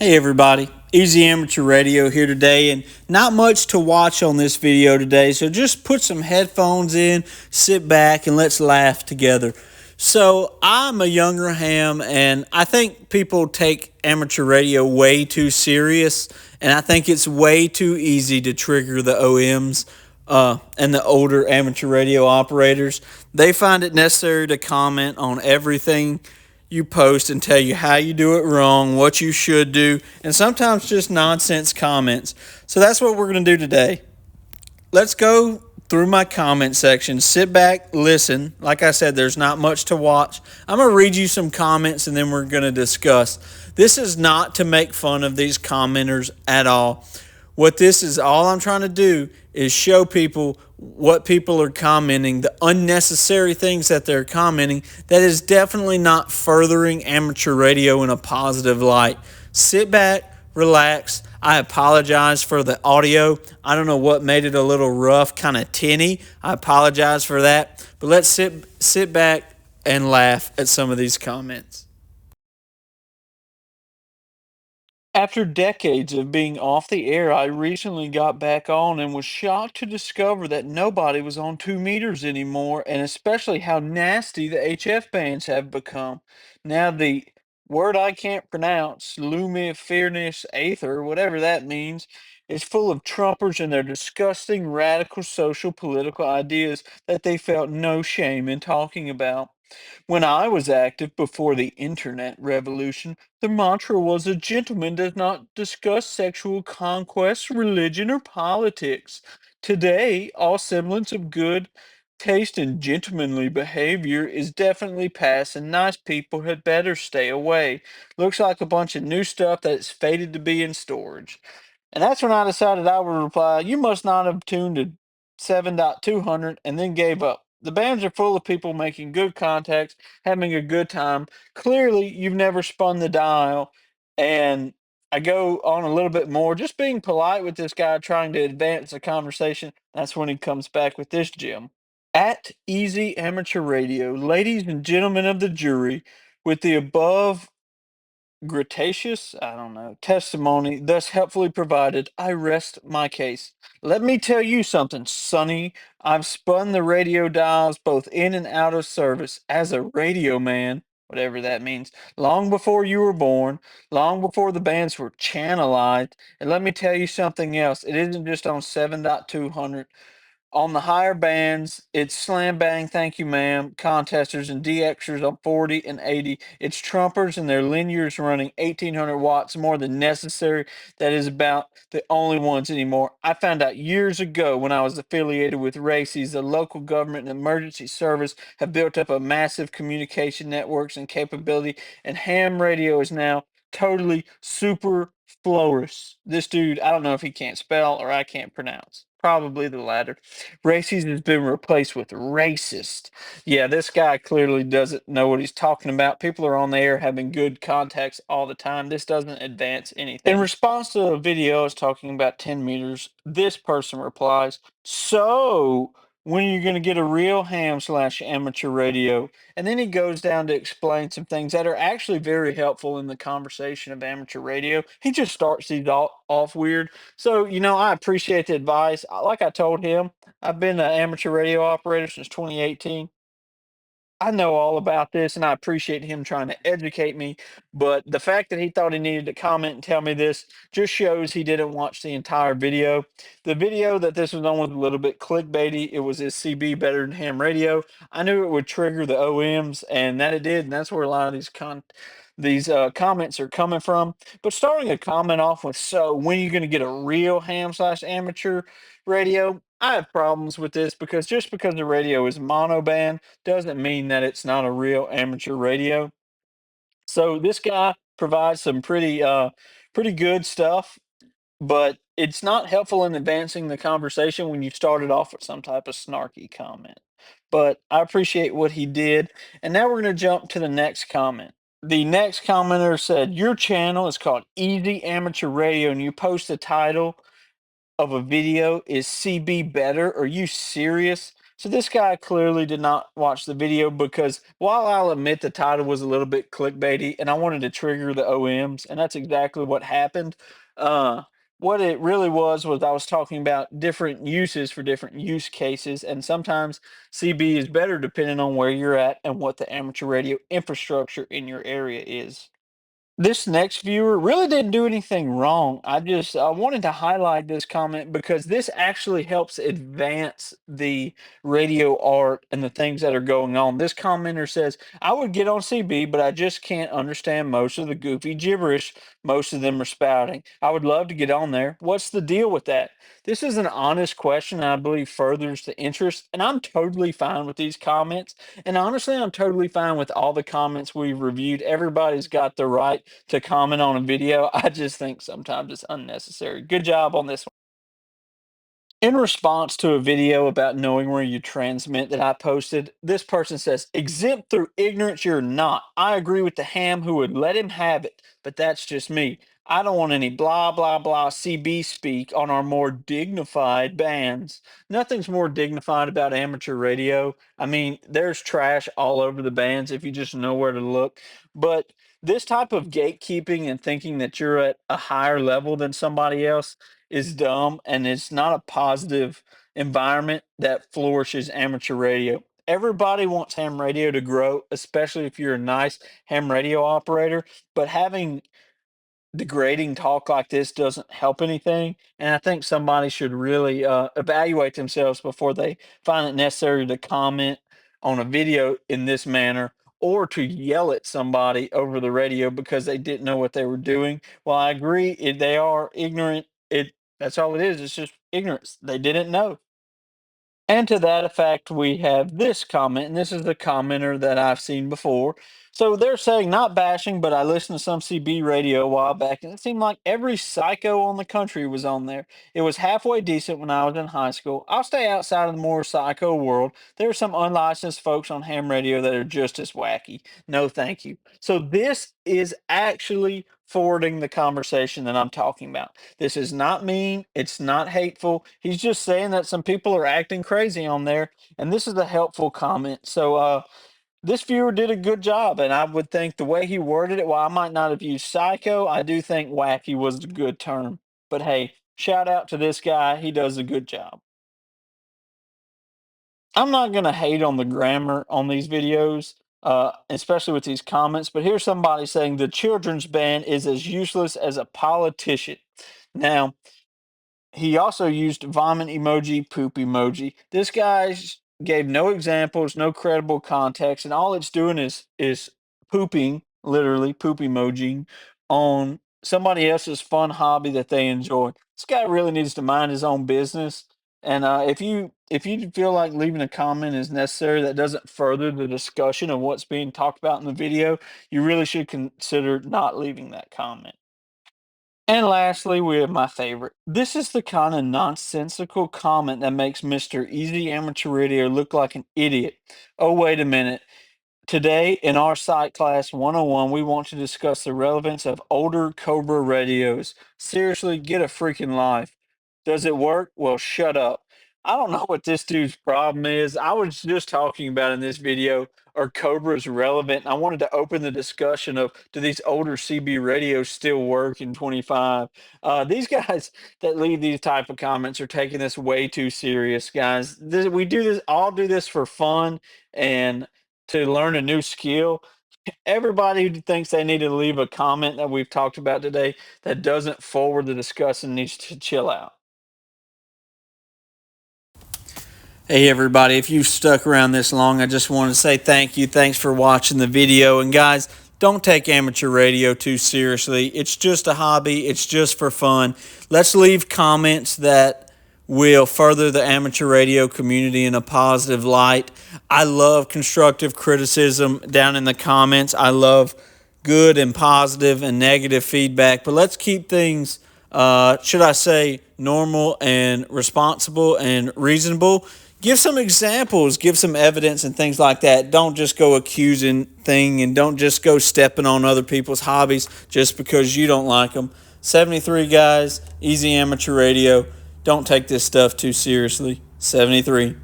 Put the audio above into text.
Hey everybody, Easy Amateur Radio here today, and not much to watch on this video today, so just put some headphones in, sit back, and let's laugh together. So, I'm a younger ham, and I think people take amateur radio way too serious, and I think it's way too easy to trigger the OMs and the older amateur radio operators. They find it necessary to comment on everything you post and tell you how you do it wrong, what you should do, and sometimes just nonsense comments. So that's what we're going to do today. Let's go through my comment section. Sit back, listen. Like I said, there's not much to watch. I'm going to read you some comments and then we're going to discuss. This is not to make fun of these commenters at all. What this is, all I'm trying to do is show people what people are commenting, the unnecessary things that they're commenting, that is definitely not furthering amateur radio in a positive light. Sit back, relax. I apologize for the audio. I don't know what made it a little rough, kind of tinny. I apologize for that. But let's sit back and laugh at some of these comments. After decades of being off the air, I recently got back on and was shocked to discover that nobody was on 2 meters anymore, and especially how nasty the HF bands have become. Now, the word I can't pronounce, Lumifernis Aether, whatever that means, is full of Trumpers and their disgusting radical social political ideas that they felt no shame in talking about. When I was active before the internet revolution, the mantra was a gentleman does not discuss sexual conquest, religion, or politics. Today, all semblance of good taste and gentlemanly behavior is definitely past, and nice people had better stay away. Looks like a bunch of new stuff that's fated to be in storage. And that's when I decided I would reply, you must not have tuned to 7.200 and then gave up. The bands are full of people making good contacts, having a good time. Clearly, you've never spun the dial. And I go on a little bit more, just being polite with this guy, trying to advance the conversation. That's when he comes back with this gem. At Easy Amateur Radio, ladies and gentlemen of the jury, with the above gratuitous, I don't know, testimony thus helpfully provided, I rest my case. Let me tell you something, Sonny. I've spun the radio dials both in and out of service as a radio man, whatever that means, long before you were born, long before the bands were channelized. And let me tell you something else. It isn't just on 7.200. On the higher bands, it's slam bang, thank you, ma'am, contesters and DXers on 40 and 80. It's trumpers and their linears running 1800 watts more than necessary. That is about the only ones anymore. I found out years ago when I was affiliated with RACES, the local government and emergency service have built up a massive communication networks and capability, and ham radio is now totally super florist. This dude, I don't know if he can't spell or I can't pronounce. Probably the latter. Racist has been replaced with racist. Yeah, this guy clearly doesn't know what he's talking about. People are on the air having good contacts all the time. This doesn't advance anything. In response to a video I was talking about 10 meters, this person replies, so when are you going to get a real ham slash amateur radio? And then he goes down to explain some things that are actually very helpful in the conversation of amateur radio. He just starts these off weird. So, I appreciate the advice. Like I told him, I've been an amateur radio operator since 2018. I know all about this and I appreciate him trying to educate me. But the fact that he thought he needed to comment and tell me this just shows he didn't watch the entire video. The video that this was on was a little bit clickbaity. It was, is CB better than ham radio? I knew it would trigger the OMs, and that it did. And that's where a lot of these comments are coming from. But starting a comment off with, so when are you going to get a real ham slash amateur radio? I have problems with this because just because the radio is monoband doesn't mean that it's not a real amateur radio. So this guy provides some pretty good stuff, but it's not helpful in advancing the conversation when you started off with some type of snarky comment. But I appreciate what he did. And now we're going to jump to the next comment. The next commenter said, your channel is called Easy Amateur Radio, and you post the title of a video is CB better? Are you serious? So this guy clearly did not watch the video because while I'll admit the title was a little bit clickbaity and I wanted to trigger the OMs, and that's exactly what happened. Uh, what it really was I was talking about different uses for different use cases, and sometimes CB is better depending on where you're at and what the amateur radio infrastructure in your area is. This next viewer really didn't do anything wrong. I wanted to highlight this comment because this actually helps advance the radio art and the things that are going on. This commenter says, I would get on CB, but I just can't understand most of the goofy gibberish most of them are spouting. I would love to get on there. What's the deal with that? This is an honest question, and I believe furthers the interest, and I'm totally fine with these comments. And honestly, I'm totally fine with all the comments we've reviewed. Everybody's got the right to comment on a video. I just think sometimes it's unnecessary. Good job on this one. In response to a video about knowing where you transmit that I posted, this person says, exempt through ignorance, you're not. I agree with the ham who would let him have it, but that's just me. I don't want any blah, blah, blah CB speak on our more dignified bands. Nothing's more dignified about amateur radio. I mean, there's trash all over the bands if you just know where to look. But this type of gatekeeping and thinking that you're at a higher level than somebody else is dumb, and it's not a positive environment that flourishes amateur radio. Everybody wants ham radio to grow, especially if you're a nice ham radio operator, but having degrading talk like this doesn't help anything. And I think somebody should really evaluate themselves before they find it necessary to comment on a video in this manner or to yell at somebody over the radio because they didn't know what they were doing. Well, I agree, they are ignorant. That's all it is. It's just ignorance. They didn't know. And to that effect, we have this comment, and this is the commenter that I've seen before. So they're saying, not bashing, but I listened to some CB radio a while back, and it seemed like every psycho on the country was on there. It was halfway decent when I was in high school. I'll stay outside of the more psycho world. There are some unlicensed folks on ham radio that are just as wacky. No, thank you. So this is actually forwarding the conversation that I'm talking about. This is not mean. It's not hateful. He's just saying that some people are acting crazy on there, and this is a helpful comment. So, this viewer did a good job, and I would think the way he worded it, while I might not have used psycho, I do think wacky was a good term. But hey, shout out to this guy. He does a good job. I'm not gonna hate on the grammar on these videos, especially with these comments, but here's somebody saying the children's band is as useless as a politician. Now, he also used vomit emoji, poop emoji. This guy gave no examples, no credible context, and all it's doing is pooping, literally poop emoji, on somebody else's fun hobby that they enjoy. This guy really needs to mind his own business. And if you feel like leaving a comment is necessary that doesn't further the discussion of what's being talked about in the video, you really should consider not leaving that comment. And lastly, we have my favorite. This is the kind of nonsensical comment that makes Mr. Easy Amateur Radio look like an idiot. Oh, wait a minute. Today, in our Site Class 101, we want to discuss the relevance of older Cobra radios. Seriously, get a freaking life. Does it work? Well, shut up. I don't know what this dude's problem is. I was just talking about in this video, are Cobras relevant? I wanted to open the discussion of, do these older CB radios still work in 25? These guys that leave these type of comments are taking this way too serious, guys. We do this, all do this for fun and to learn a new skill. Everybody who thinks they need to leave a comment that we've talked about today that doesn't forward the discussion needs to chill out. Hey everybody, if you've stuck around this long, I just want to say thank you. Thanks for watching the video. And guys, don't take amateur radio too seriously. It's just a hobby. It's just for fun. Let's leave comments that will further the amateur radio community in a positive light. I love constructive criticism down in the comments. I love good and positive and negative feedback, but let's keep things, should I say, normal and responsible and reasonable. Give some examples, give some evidence and things like that. Don't just go accusing thing, and don't just go stepping on other people's hobbies just because you don't like them. 73 guys, easy amateur radio. Don't take this stuff too seriously. 73.